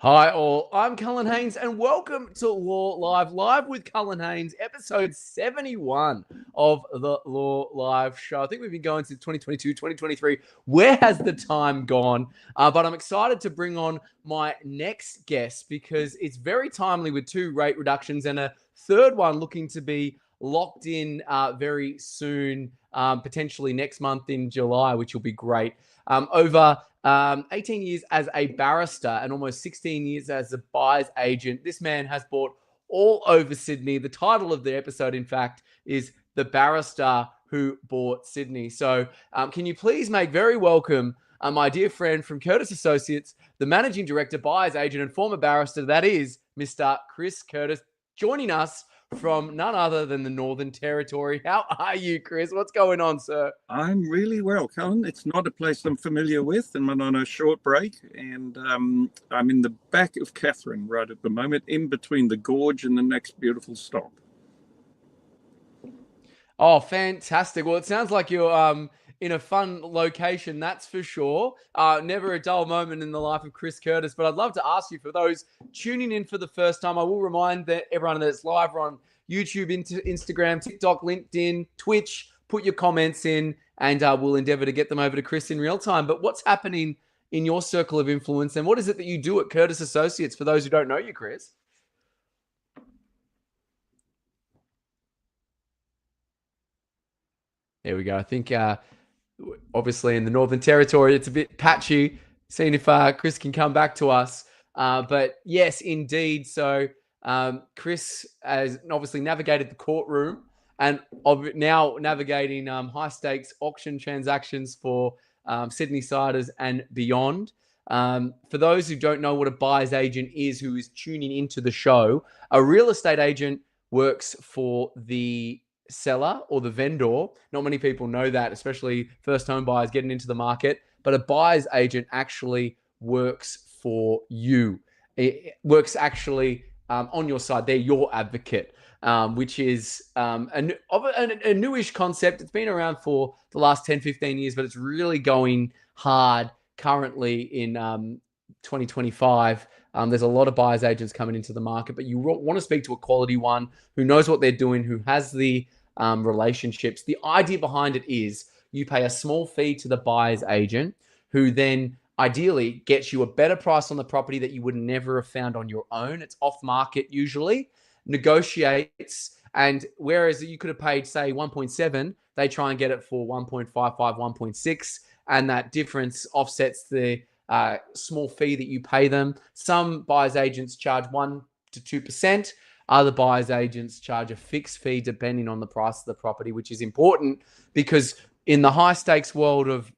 Hi all, I'm Cullen Haynes and welcome to LawLive, live with Cullen Haynes, episode 71 of the LawLive show. I think we've been going since 2022, 2023. Where has the time gone? But I'm excited to bring on my next guest because it's very timely with two rate reductions and a third one looking to be locked in very soon, potentially next month in July, which will be great. Over 18 years as a barrister and almost 16 years as a buyer's agent. This man has bought all over Sydney. The title of the episode, in fact, is The Barrister Who Bought Sydney. So can you please make very welcome my dear friend from Curtis Associates, the managing director, buyer's agent, and former barrister, that is Mr. Chris Curtis, joining us from none other than the Northern Territory. How are you, Chris? What's going on, sir? I'm really well, Cullen. It's not a place I'm familiar with, and I'm on a short break. And I'm in the back of Catherine right at the moment, in between the gorge and the next beautiful stop. Oh, fantastic. Well, it sounds like you're in a fun location, that's for sure. Never a dull moment in the life of Chris Curtis. But I'd love to ask you, for those tuning in for the first time, I will remind that everyone that's live, we're on YouTube, Instagram, TikTok, LinkedIn, Twitch. Put your comments in and we'll endeavor to get them over to Chris in real time. But what's happening in your circle of influence and what is it that you do at Curtis Associates for those who don't know you, Chris? There we go. I think obviously in the Northern Territory, it's a bit patchy. Seeing if Chris can come back to us. But yes, indeed. So Chris has obviously navigated the courtroom and now navigating high stakes auction transactions for Sydney siders and beyond. For those who don't know what a buyer's agent is, who is tuning into the show, a real estate agent works for the seller or the vendor. Not many people know that, especially first home buyers getting into the market. But a buyer's agent actually works for you. It works actually on your side. They're your advocate, which is a newish concept. It's been around for the last 10, 15 years, but it's really going hard currently in 2025. There's a lot of buyer's agents coming into the market, but you want to speak to a quality one who knows what they're doing, who has the relationships. The idea behind it is you pay a small fee to the buyer's agent, who then ideally gets you a better price on the property that you would never have found on your own. It's off market usually, negotiates, and whereas you could have paid, say, 1.7, they try and get it for 1.55, 1.6, and that difference offsets the small fee that you pay them. Some buyer's agents charge 1 to 2%. Other buyer's agents charge a fixed fee depending on the price of the property, which is important because in the high stakes world of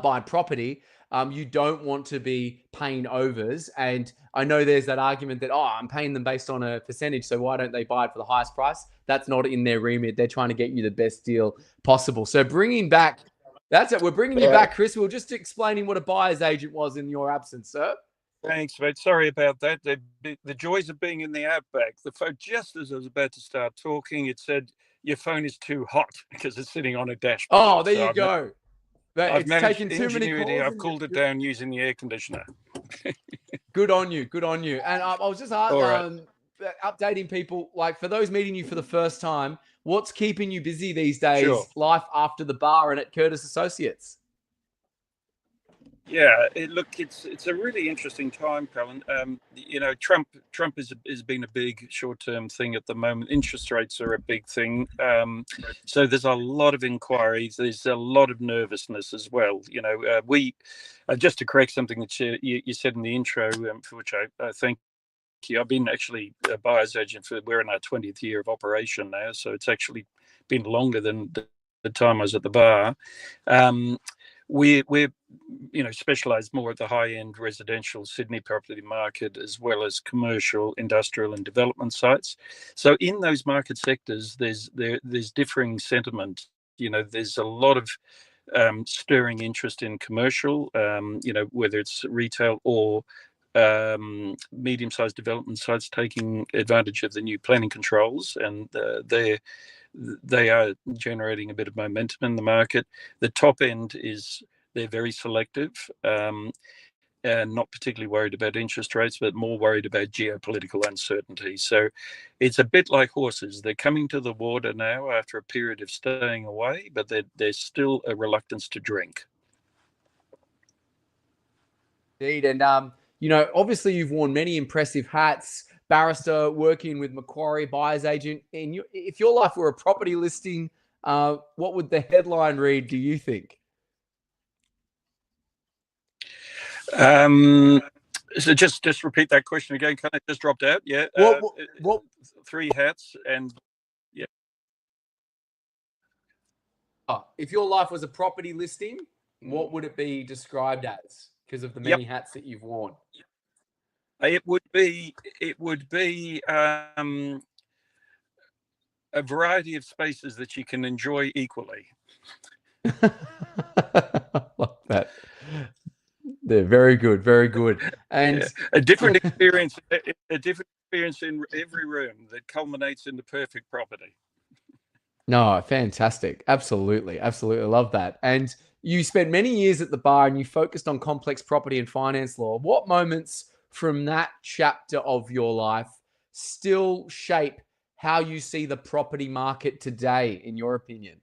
buying property, you don't want to be paying overs. And I know there's that argument that, I'm paying them based on a percentage, so why don't they buy it for the highest price? That's not in their remit. They're trying to get you the best deal possible. So bringing back, that's it. We're bringing you back, Chris. We're just explaining what a buyer's agent was in your absence, sir. Thanks, mate. Sorry about that. The joys of being in the outback. The phone, just as I was about to start talking, it said, your phone is too hot because it's sitting on a dashboard. Oh, there you go. I've managed taken too many calls. I've cooled it down using the air conditioner. Good on you. Good on you. And I was just updating people, like for those meeting you for the first time, what's keeping you busy these days? Sure. Life after the bar and at Curtis Associates. Yeah, it's a really interesting time, Cullen. Trump has been a big short-term thing at the moment. Interest rates are a big thing. So there's a lot of inquiries. There's a lot of nervousness as well. We just to correct something that you said in the intro, for which I thank you. I've been actually a buyer's agent we're in our 20th year of operation now, so it's actually been longer than the time I was at the bar. We're specialised more at the high-end residential Sydney property market, as well as commercial, industrial, and development sites. So in those market sectors, there's differing sentiment. There's a lot of stirring interest in commercial, whether it's retail or medium-sized development sites taking advantage of the new planning controls, and they are generating a bit of momentum in the market. The top end they're very selective, and not particularly worried about interest rates, but more worried about geopolitical uncertainty. So it's a bit like horses. They're coming to the water now after a period of staying away, but there's still a reluctance to drink. Indeed. And, obviously you've worn many impressive hats, barrister, working with Macquarie, buyer's agent. If your life were a property listing, what would the headline read, do you think? So just repeat that question again. Kind of just dropped out. Yeah. What 3 hats and yeah. If your life was a property listing, what would it be described as? Because of the many hats that you've worn. It would be a variety of spaces that you can enjoy equally. I love that. They're very good, very good. And a different experience in every room that culminates in the perfect property. No, fantastic. Absolutely. Absolutely. Love that. And you spent many years at the bar and you focused on complex property and finance law. What moments from that chapter of your life still shape how you see the property market today, in your opinion?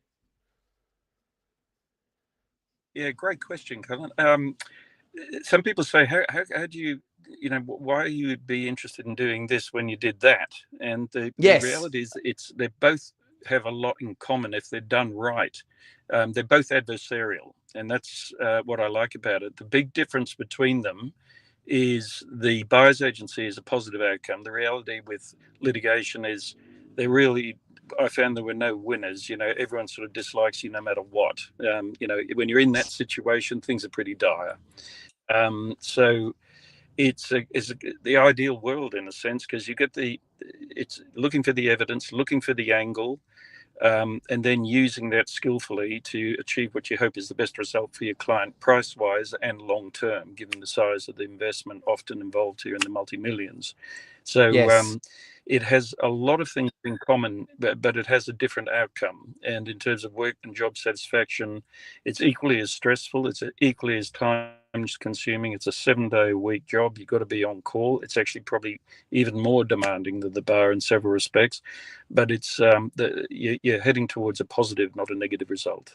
Yeah, great question, Cullen. Some people say, how do you, why you would be interested in doing this when you did that? And the reality is they both have a lot in common if they're done right. They're both adversarial, and that's what I like about it. The big difference between them is the buyer's agency is a positive outcome. The reality with litigation is I found there were no winners. Everyone sort of dislikes you no matter what. When you're in that situation, things are pretty dire. So it's the ideal world in a sense, because you get it's looking for the evidence, looking for the angle, and then using that skillfully to achieve what you hope is the best result for your client, price-wise and long-term, given the size of the investment often involved here in the multi-millions. So it has a lot of things in common, but it has a different outcome. And in terms of work and job satisfaction, it's equally as stressful. It's equally as time-consuming. It's a 7-day-a-week job. You've got to be on call. It's actually probably even more demanding than the bar in several respects. But it's you're heading towards a positive, not a negative result.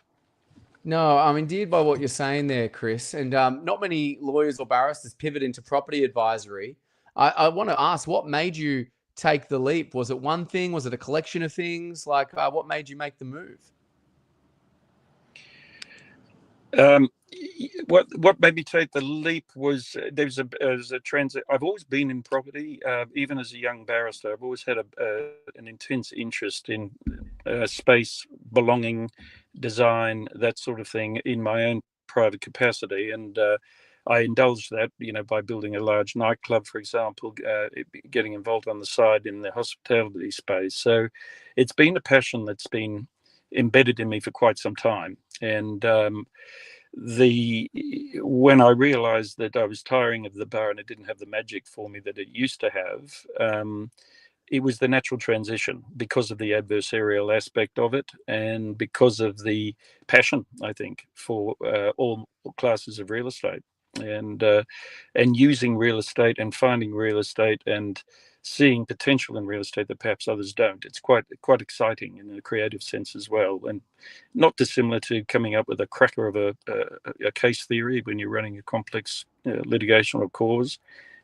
No, I'm indeed by what you're saying there, Chris. And not many lawyers or barristers pivot into property advisory. I want to ask, what made you take the leap? Was it one thing? Was it a collection of things? Like, what made you make the move? What made me take the leap was there's a transit. I've always been in property, even as a young barrister. I've always had an intense interest in space, belonging, design, that sort of thing in my own private capacity, and I indulged that, by building a large nightclub, for example, getting involved on the side in the hospitality space. So it's been a passion that's been embedded in me for quite some time. And when I realized that I was tiring of the bar and it didn't have the magic for me that it used to have, it was the natural transition because of the adversarial aspect of it and because of the passion, I think, for all classes of real estate, and using real estate and finding real estate and seeing potential in real estate that perhaps others don't. It's quite exciting in a creative sense as well, and not dissimilar to coming up with a cracker of a case theory when you're running a complex litigational cause.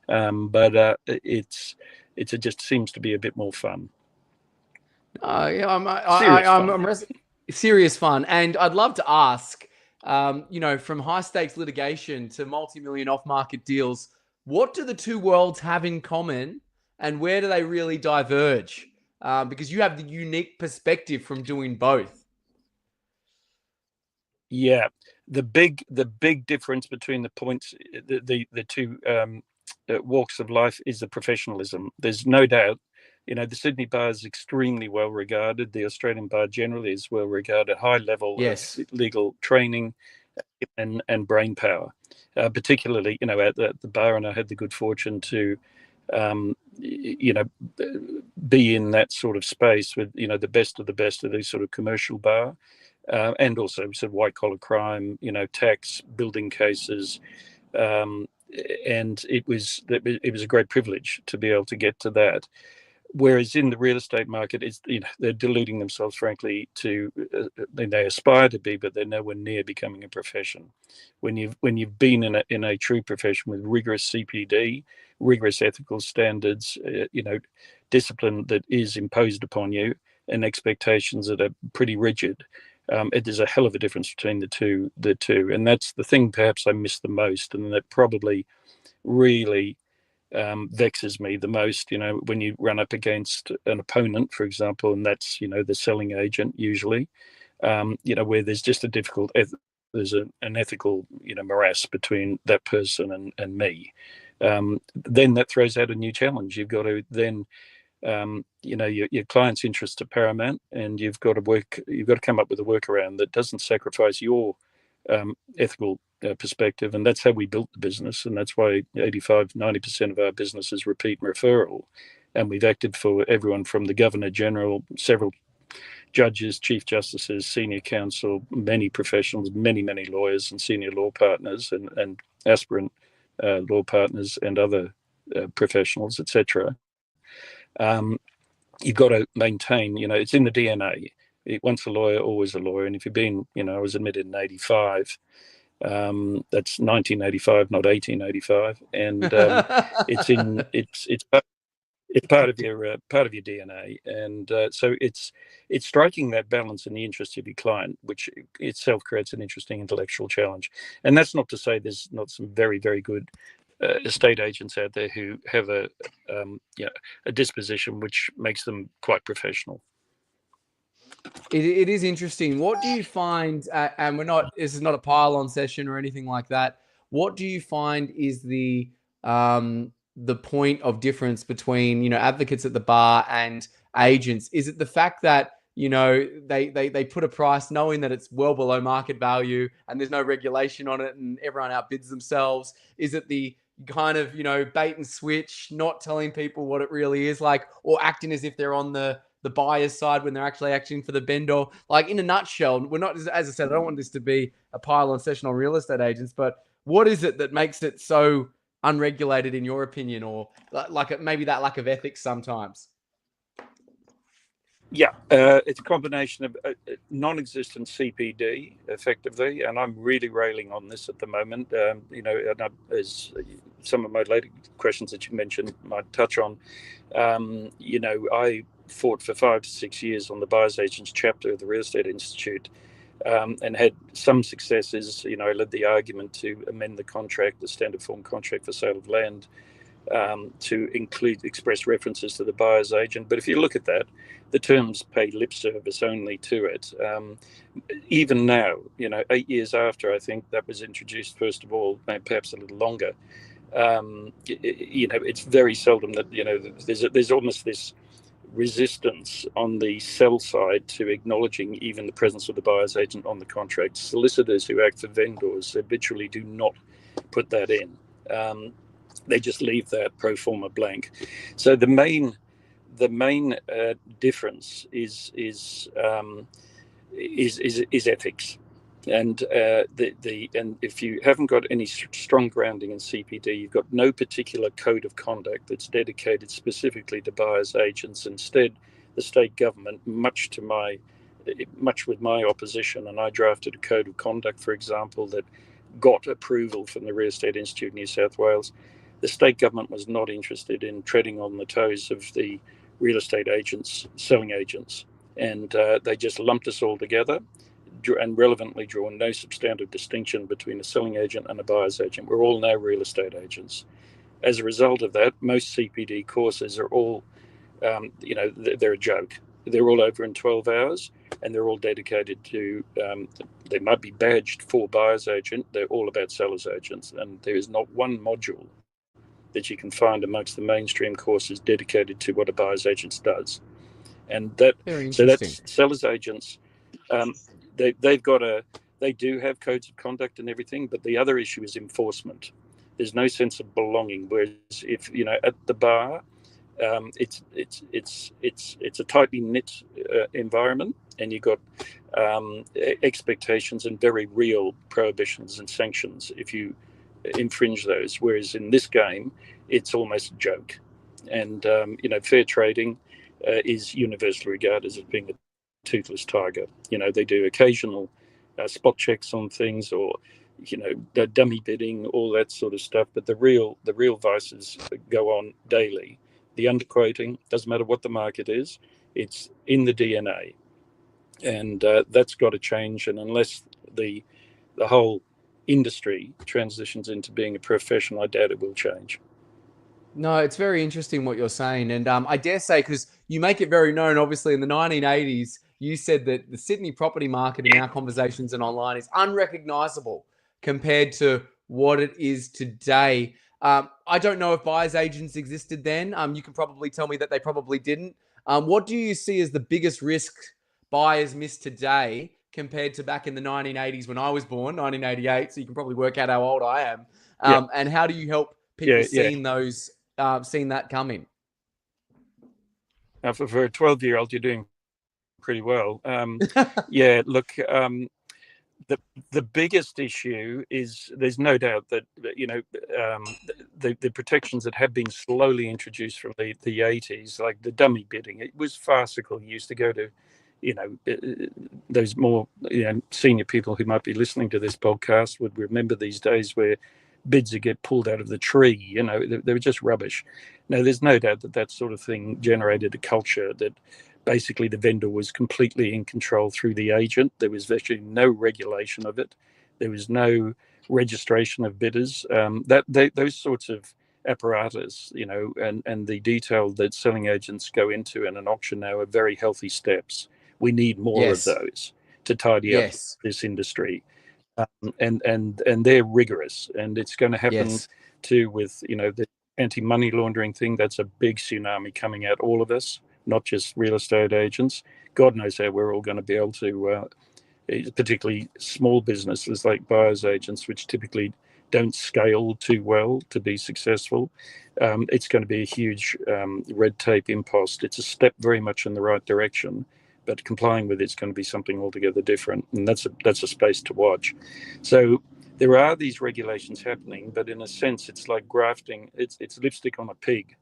But it just seems to be a bit more fun. Serious fun. And I'd love to ask, from high stakes litigation to multi-million off-market deals, what do the two worlds have in common, and where do they really diverge? Because you have the unique perspective from doing both. Yeah, the big difference between the points, the two walks of life, is the professionalism. There's no doubt. The Sydney bar is extremely well regarded. The Australian bar generally is well regarded. High level of legal training and brain power, particularly at the bar. And I had the good fortune to be in that sort of space with the best of these sort of commercial bar. And also sort of white collar crime, tax, building cases, and it was a great privilege to be able to get to that. Whereas in the real estate market, it's, they're deluding themselves, frankly, to they aspire to be, but they're nowhere near becoming a profession. When you've been in a true profession with rigorous CPD, rigorous ethical standards, discipline that is imposed upon you, and expectations that are pretty rigid, there's a hell of a difference between the two. And that's the thing perhaps I miss the most, and that probably really vexes me the most, when you run up against an opponent, for example, and that's, the selling agent usually, where there's just a difficult, there's an ethical, morass between that person and me. Then that throws out a new challenge. You've got to then, your client's interests are paramount, and you've got to come up with a workaround that doesn't sacrifice your ethical perspective. And that's how we built the business, and that's why 85-90% of our business is repeat and referral. And we've acted for everyone from the Governor General, several judges, chief justices, senior counsel, many professionals, many lawyers and senior law partners, and aspirant law partners and other professionals, etc. You've got to maintain, it's in the DNA. Once a lawyer, always a lawyer. And if you've been, I was admitted in 85. That's 1985, not 1885, and it's part of your DNA, and so it's striking that balance in the interest of your client, which itself creates an interesting intellectual challenge. And that's not to say there's not some very good estate agents out there who have a disposition which makes them quite professional. It is interesting. What do you find, and this is not a pile-on session or anything like that, what do you find is the point of difference between, advocates at the bar and agents? Is it the fact that, they put a price knowing that it's well below market value and there's no regulation on it and everyone outbids themselves? Is it the kind of, bait and switch, not telling people what it really is like, or acting as if they're on the buyer's side when they're actually acting for the vendor? Like, in a nutshell, we're not, as I said, I don't want this to be a pile-on session on real estate agents, but what is it that makes it so unregulated in your opinion, or like maybe that lack of ethics sometimes? Yeah, it's a combination of non-existent CPD, effectively, and I'm really railing on this at the moment. And as some of my later questions that you mentioned might touch on, I fought for 5 to 6 years on the buyer's agents chapter of the Real Estate Institute, and had some successes. I led the argument to amend the contract, the standard form contract for sale of land, to include express references to the buyer's agent. But if you look at that, the terms pay lip service only to it. Even now, 8 years after, I think that was introduced, first of all, perhaps a little longer, it's very seldom that, there's almost this resistance on the sell side to acknowledging even the presence of the buyer's agent on the contract. Solicitors who act for vendors habitually do not put that in. They just leave that pro forma blank. So the main difference is ethics, and and if you haven't got any strong grounding in CPD, you've got no particular code of conduct that's dedicated specifically to buyers agents. Instead, the state government, much with my opposition, and I drafted a code of conduct, for example, that got approval from the Real Estate Institute of New South Wales. The state government was not interested in treading on the toes of the real estate agents, selling agents, and they just lumped us all together, and relevantly draw no substantive distinction between a selling agent and a buyer's agent. We're all now real estate agents. As a result of that, most CPD courses are all, they're a joke. They're all over in 12 hours, and they're all dedicated to, they might be badged for buyer's agent, they're all about seller's agents, and there is not one module that you can find amongst the mainstream courses dedicated to what a buyer's agent does. And so that's seller's agents. They do have codes of conduct and everything, but the other issue is enforcement. There's no sense of belonging. Whereas if at the bar, it's a tightly knit environment, and you've got expectations and very real prohibitions and sanctions if you infringe those. Whereas in this game, it's almost a joke. And fair trading is universally regarded as being a toothless tiger. They do occasional spot checks on things, or the dummy bidding, all that sort of stuff. But the real vices go on daily. The underquoting, doesn't matter what the market is, it's in the DNA, and that's got to change. And unless the whole industry transitions into being a profession, I doubt it will change. No, it's very interesting what you're saying. And I dare say, because you make it very known, obviously, in the 1980s, you said that the Sydney property market in our conversations and online is unrecognizable compared to what it is today. I don't know if buyer's agents existed then. You can probably tell me that they probably didn't. What do you see as the biggest risk buyers miss today compared to back in the 1980s when I was born, 1988? So you can probably work out how old I am. And how do you help people seeing those, seeing that coming? Now, for a 12-year-old, you're doing pretty well. Look, the biggest issue is there's no doubt that the protections that have been slowly introduced from the 80s, like the dummy bidding, it was farcical. You used to go to those more senior people who might be listening to this podcast would remember these days where bids would get pulled out of the tree. They were just rubbish. Now, there's no doubt that sort of thing generated a culture that basically the vendor was completely in control through the agent. There was virtually no regulation of it. There was no registration of bidders. Those sorts of apparatus, and the detail that selling agents go into in an auction now are very healthy steps. We need more of those to tidy up this industry. And they're rigorous, and it's going to happen too with the anti-money laundering thing. That's a big tsunami coming at all of us, not just real estate agents. God knows how we're all going to be able to, particularly small businesses like buyers agents, which typically don't scale too well to be successful. It's going to be a huge red tape impost. It's a step very much in the right direction, but complying with it's going to be something altogether different, and that's a space to watch. So there are these regulations happening, but in a sense, it's like grafting. It's lipstick on a pig,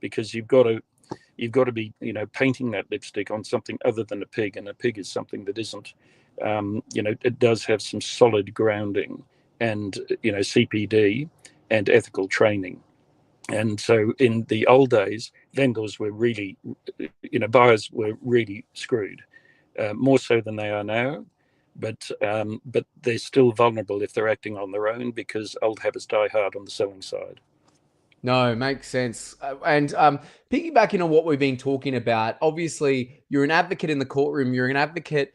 because you've got to be painting that lipstick on something other than a pig, and a pig is something that isn't. It does have some solid grounding and CPD and ethical training. And so in the old days, vendors were really, buyers were really screwed, more so than they are now. But they're still vulnerable if they're acting on their own, because old habits die hard on the selling side. No, makes sense. And piggybacking on what we've been talking about, obviously you're an advocate in the courtroom. You're an advocate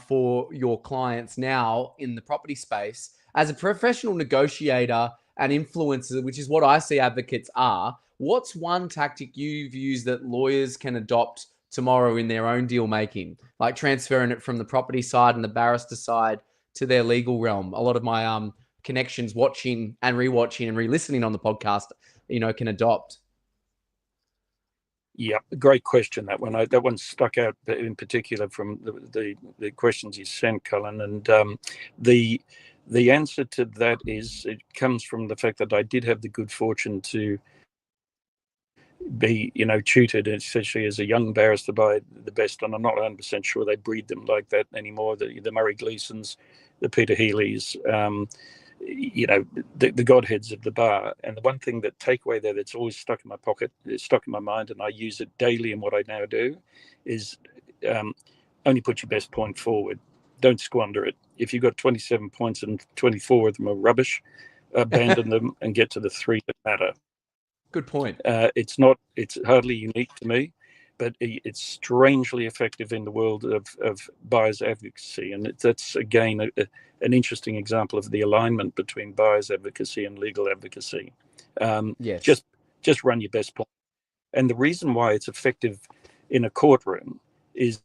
for your clients now in the property space. As a professional negotiator and influencer, which is what I see advocates are, what's one tactic you've used that lawyers can adopt tomorrow in their own deal making, like transferring it from the property side and the barrister side to their legal realm? A lot of my connections watching and rewatching and re-listening on the podcast, can adopt. Yeah, great question. That one stuck out in particular from the questions you sent, Cullen, and the answer to that is it comes from the fact that I did have the good fortune to be tutored essentially as a young barrister by the best, and I'm not 100% sure they breed them like that anymore. The Murray Gleesons, the Peter Healey's, the godheads of the bar. And the one thing that takeaway there that's always stuck in my pocket, is stuck in my mind, and I use it daily in what I now do, is only put your best point forward. Don't squander it. If you've got 27 points and 24 of them are rubbish, abandon them and get to the 3 that matter. Good point. It's hardly unique to me, but it's strangely effective in the world of buyers advocacy. And that's, again, an interesting example of the alignment between buyers advocacy and legal advocacy. Yes. Just run your best point. And the reason why it's effective in a courtroom is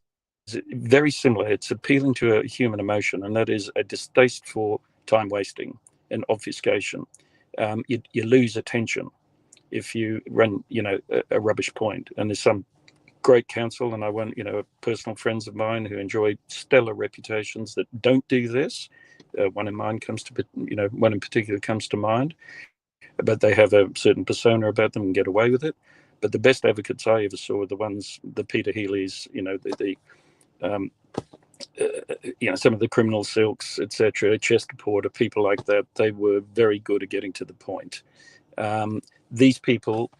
very similar. It's appealing to a human emotion, and that is a distaste for time wasting and obfuscation. You lose attention if you run a rubbish point, and there's some great counsel, and I want, personal friends of mine who enjoy stellar reputations that don't do this. One in particular comes to mind, but they have a certain persona about them and get away with it. But the best advocates I ever saw were the Peter Healy's, some of the Criminal Silks, etc., Chester Porter, people like that. They were very good at getting to the point. These people,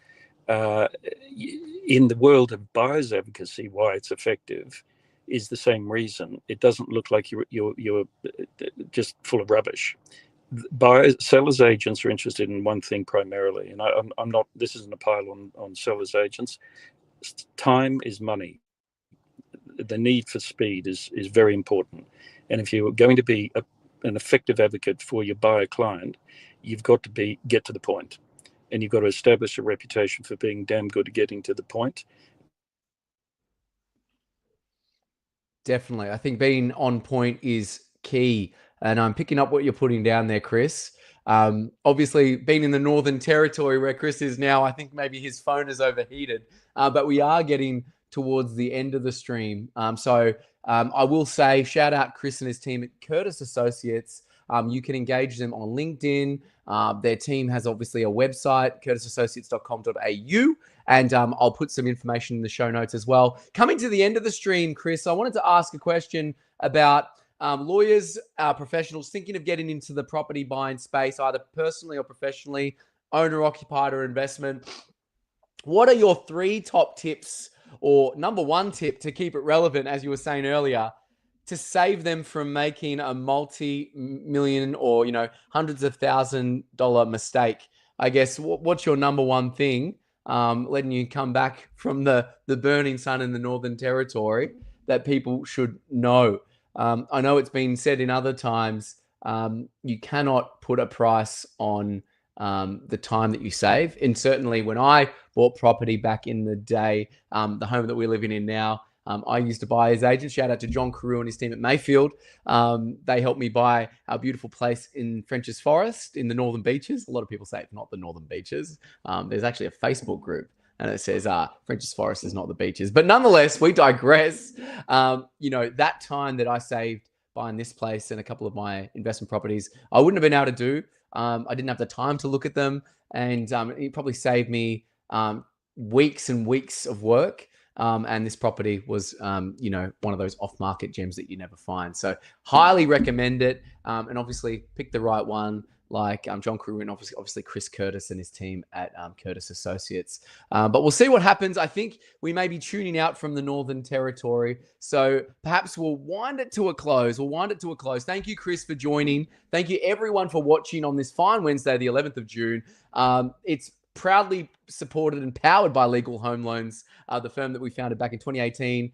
in the world of buyers advocacy, why it's effective is the same reason. It doesn't look like you're just full of rubbish. Sellers agents are interested in one thing primarily, and I'm not. This isn't a pile on sellers agents. Time is money. The need for speed is very important, and if you're going to be an effective advocate for your buyer client, you've got to get to the point, and you've got to establish a reputation for being damn good at getting to the point. Definitely. I think being on point is key. And I'm picking up what you're putting down there, Chris. Obviously, being in the Northern Territory where Chris is now, I think maybe his phone is overheated. But we are getting towards the end of the stream. So I will say, shout out Chris and his team at Curtis Associates. You can engage them on LinkedIn. Their team has obviously a website, curtisassociates.com.au. And I'll put some information in the show notes as well. Coming to the end of the stream, Chris, I wanted to ask a question about lawyers, professionals thinking of getting into the property buying space, either personally or professionally, owner-occupied or investment. What are your 3 top tips, or number 1 tip to keep it relevant, as you were saying earlier, to save them from making a multi-million or, hundreds of $1,000 mistake? I guess, what's your number 1 thing, letting you come back from the burning sun in the Northern Territory, that people should know? I know it's been said in other times, you cannot put a price on the time that you save. And certainly when I bought property back in the day, the home that we're living in now, I used to buy as agent. Shout out to John Carew and his team at Mayfield. They helped me buy our beautiful place in French's Forest in the Northern Beaches. A lot of people say it's not the Northern Beaches. There's actually a Facebook group, and it says French's Forest is not the beaches. But nonetheless, we digress. That time that I saved buying this place and a couple of my investment properties, I wouldn't have been able to do. I didn't have the time to look at them, and it probably saved me weeks and weeks of work. And this property was, one of those off-market gems that you never find. So highly recommend it. And obviously pick the right one, like John Carew and obviously Chris Curtis and his team at Curtis Associates. But we'll see what happens. I think we may be tuning out from the Northern Territory. So perhaps we'll wind it to a close. Thank you, Chris, for joining. Thank you, everyone, for watching on this fine Wednesday, the 11th of June. It's proudly supported and powered by Legal Home Loans, the firm that we founded back in 2018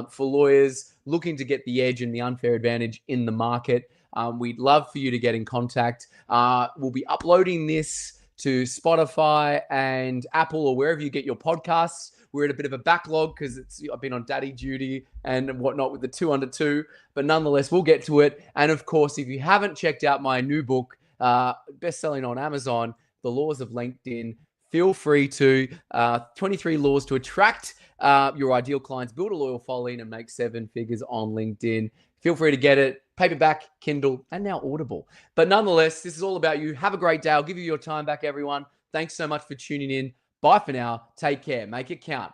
for lawyers looking to get the edge and the unfair advantage in the market. We'd love for you to get in contact. We'll be uploading this to Spotify and Apple or wherever you get your podcasts. We're at a bit of a backlog because I've been on daddy duty and whatnot with the 2 under 2, but nonetheless, we'll get to it. And of course, if you haven't checked out my new book, best-selling on Amazon, The Laws of LinkedIn, feel free to. 23 laws to attract your ideal clients, build a loyal following, and make 7 figures on LinkedIn. Feel free to get it. Paperback, Kindle, and now Audible. But nonetheless, this is all about you. Have a great day. I'll give you your time back, everyone. Thanks so much for tuning in. Bye for now. Take care. Make it count.